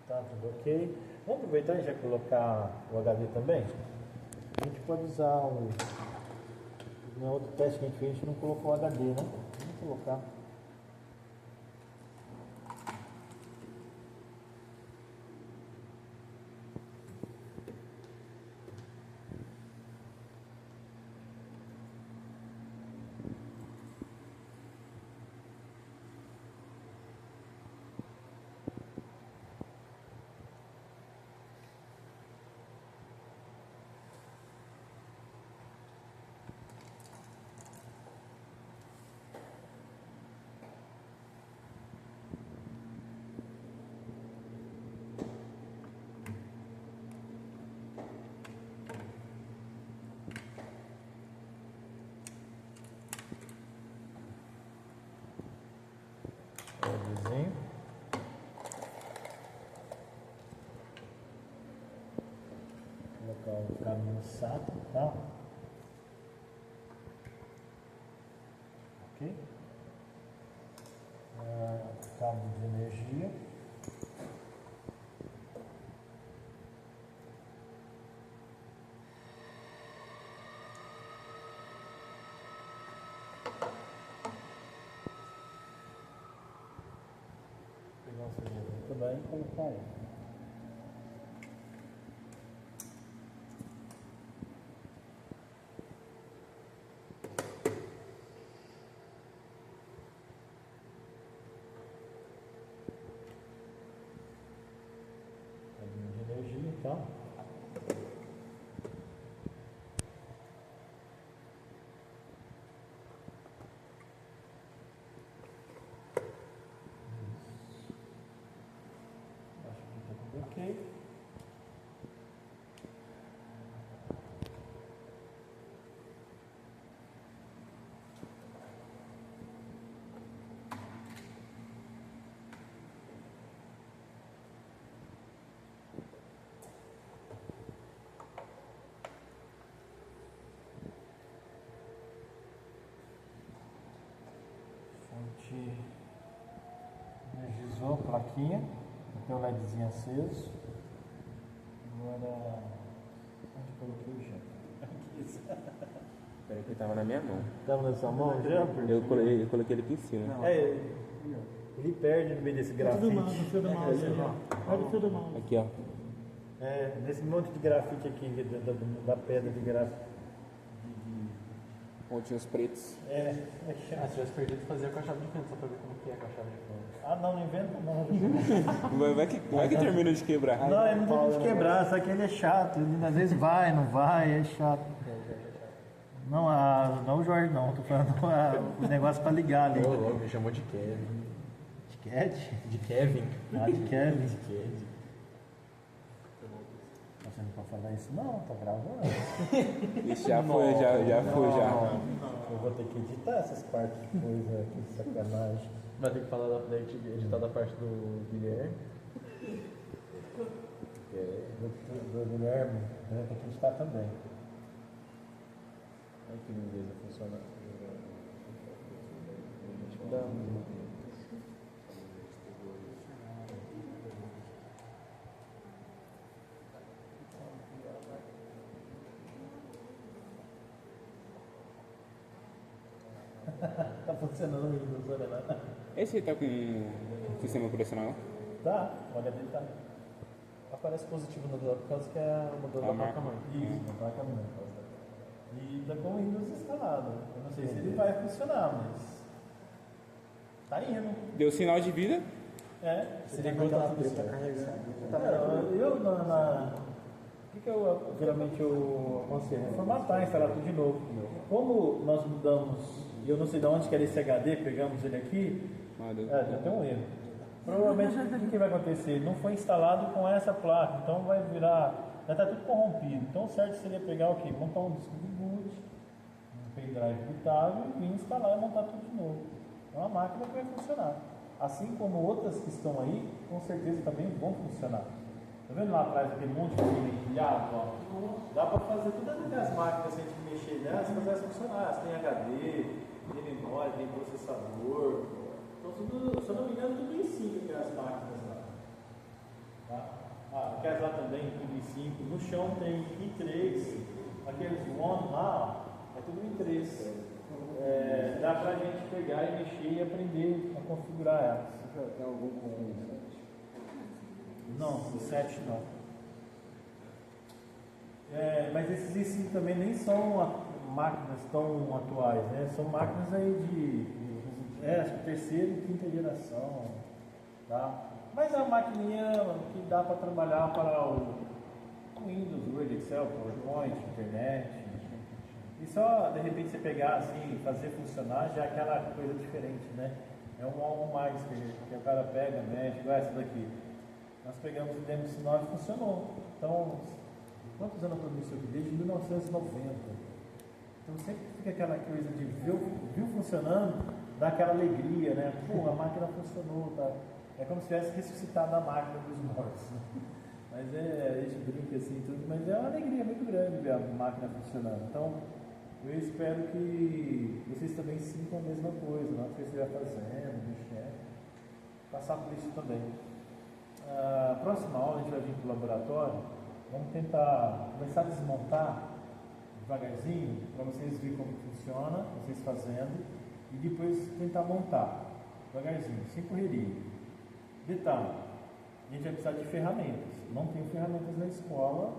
Tá, tudo ok. Vamos aproveitar e já colocar o HD também? A gente pode usar no outro teste que a gente fez, a gente não colocou o HD, né? Vamos colocar. colocar o caminho SATA, tá? Ok? Cabo de energia. Pegar o celular também e colocar aí. Caminho de energia, tá? Acho que tá tudo ok. Fonte energizou a plaquinha, tem o LEDzinho aceso. Agora, onde coloquei o jumper? Peraí que tava na minha mão. Estava na sua mão o jumper? Eu coloquei ele aqui em cima. É, ele perde no meio desse grafite. Fio do mouse ali, ó. Olha o fio do mouse. Aqui, ó. É, nesse monte de grafite aqui, da pedra de grafite. Pontinhos pretos. É Se chato. tivesse perdido, fazia com a chave de fenda, só pra ver como que é com a chave de fenda. Ah, não inventa não. Vai que termina de quebrar. Não, ele não tem de quebrar, só que ele é chato. Ele às vezes vai, não vai, é chato. Não, não o Jorge não, tô falando o negócio pra ligar ali. Ô, me chamou de Kevin. De Cat? De Kevin. Ah, de Kevin. De Kevin. Você não pode falar isso não, tá gravando. Isso já foi, já foi, já. Eu vou ter que editar essas partes de coisa aqui, de sacanagem. Vai ter que falar da editar da parte do Guilherme. Do Guilherme, vai ter que editar também. Olha que lindeza funcionar. Tá funcionando o Windows, olha lá. Esse tá com sistema operacional? Tá, o HD tá. Aparece positivo no modelo por causa que é o modelo A da marca. placa-mãe. Isso, não tá caminhando. E tá com o Windows instalado. Eu não sei se ele vai funcionar, mas. Tá indo. Deu sinal de vida? É, Se ligou, tá tudo certo. Eu o que eu geralmente eu aconselho? É formatar, instalar tudo de novo. Como nós mudamos, e eu não sei de onde que era esse HD, pegamos ele aqui, já tem um erro. Provavelmente o que vai acontecer? Não foi instalado com essa placa, então vai virar, já está tudo corrompido. Então o certo seria pegar o quê? Montar um disco de boot, um pendrive bootável e instalar e montar tudo de novo. É uma máquina que vai funcionar. Assim como outras que estão aí, com certeza também vão funcionar. Tá vendo lá atrás aquele monte de empilhado? Ó? Dá para fazer todas as máquinas, se a gente mexer nelas, fazer elas funcionar. Elas têm HD, tem memória, tem processador. Então, tudo, se eu não me engano, tudo em 5 aquelas máquinas lá. Tá? Aquelas lá também, tudo em 5. No chão tem i3, aqueles One lá, é tudo em 3. Dá pra gente pegar e mexer e aprender a configurar elas. Tem algum com Não, o 7 não. Mas esses i5 também nem são máquinas tão atuais, né? São máquinas aí acho que terceira e quinta geração, tá? Mas é uma maquininha que dá para trabalhar para o Windows, Word, Excel, PowerPoint, internet. E só de repente você pegar assim, fazer funcionar já é aquela coisa diferente, né? É algo mais que o cara pega, mexe, igual essa daqui. Nós pegamos o DM9 e funcionou. Então, quantos anos eu estou nisso aqui? Desde 1990. Então sempre fica aquela coisa de viu funcionando, dá aquela alegria, né? Pô, a máquina funcionou, tá? É como se tivesse ressuscitado a máquina dos mortos. Né? Mas a gente brinca assim e tudo, mas é uma alegria muito grande ver a máquina funcionando. Então, eu espero que vocês também sintam a mesma coisa, na hora que você estiver fazendo, mexendo, passar por isso também. A próxima aula a gente vai vir para o laboratório, vamos tentar começar a desmontar devagarzinho, para vocês verem como funciona, vocês fazendo, e depois tentar montar, devagarzinho, sem correria. Detalhe, a gente vai precisar de ferramentas. Não tem ferramentas na escola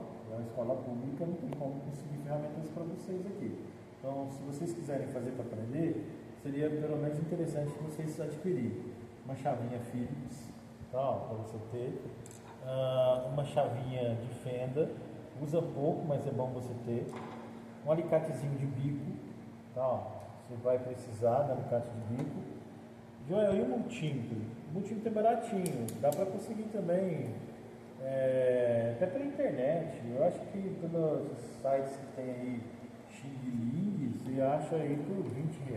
pública, não tem como conseguir ferramentas para vocês aqui. Então, se vocês quiserem fazer para aprender, seria pelo menos interessante que vocês adquirirem uma chavinha Phillips, tá, para você ter, uma chavinha de fenda, usa pouco, mas é bom você ter, um alicatezinho de bico, tá, você vai precisar de alicate de bico. Joel, e o multímetro? O multímetro é baratinho, dá para conseguir também, até pela internet. Eu acho que pelos sites que tem aí, Xing Ling, você acha aí por R$20,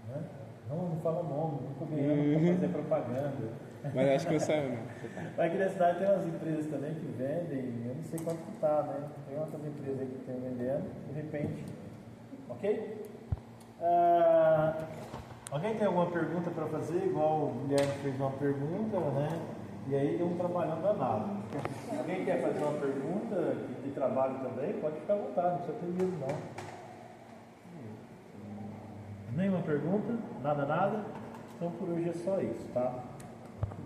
né? Não fala nome, não combinando para fazer propaganda. Mas acho que eu saio, não. Aqui na cidade tem umas empresas também que vendem, eu não sei quanto que tá, né? Tem outras empresas aí que estão vendendo, de repente, ok? Alguém tem alguma pergunta para fazer? Igual o Guilherme fez uma pergunta, né? E aí deu um trabalhão danado. Alguém quer fazer uma pergunta de trabalho também? Pode ficar à vontade, não precisa ter medo não. Nenhuma pergunta? Nada? Então por hoje é só isso, tá?